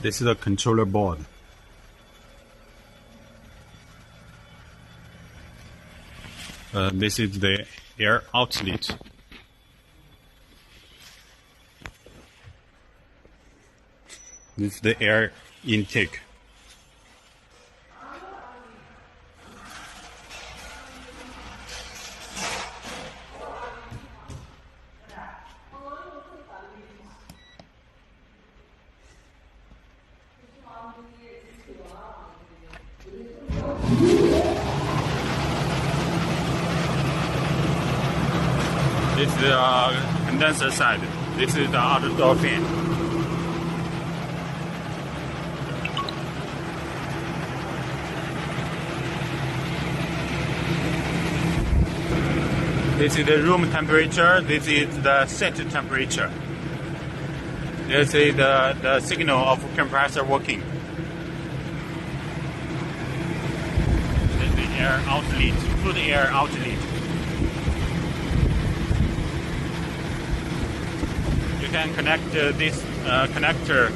This is a controller board. This is the air outlet. This is the air intake. This is the condenser side. This is the outer door fan. This is the room temperature. This is the set temperature. This is the signal of compressor working. This is the air outlet, food air outlet. You can connect this connector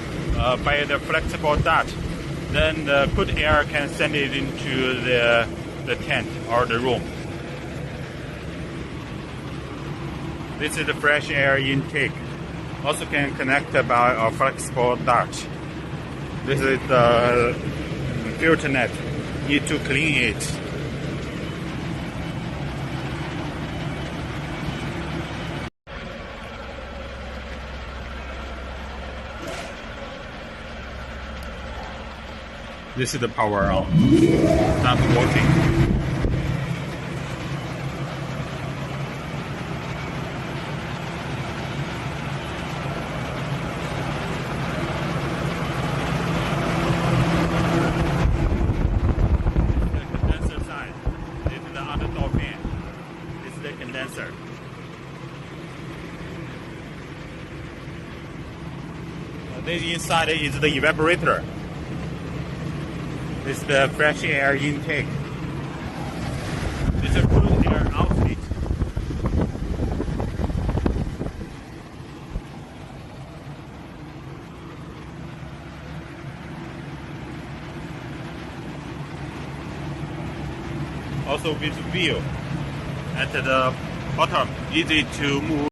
by the flexible dot. Then the good air can send it into the tent or the room. This is the fresh air intake. Also can connect by a flexible dot. This is the filter net. Need to clean it. This is the power on. Not working. Condenser. This inside is the evaporator. This is the fresh air intake. This is a cool air outlet. Also with wheel at the bottom, easy to move.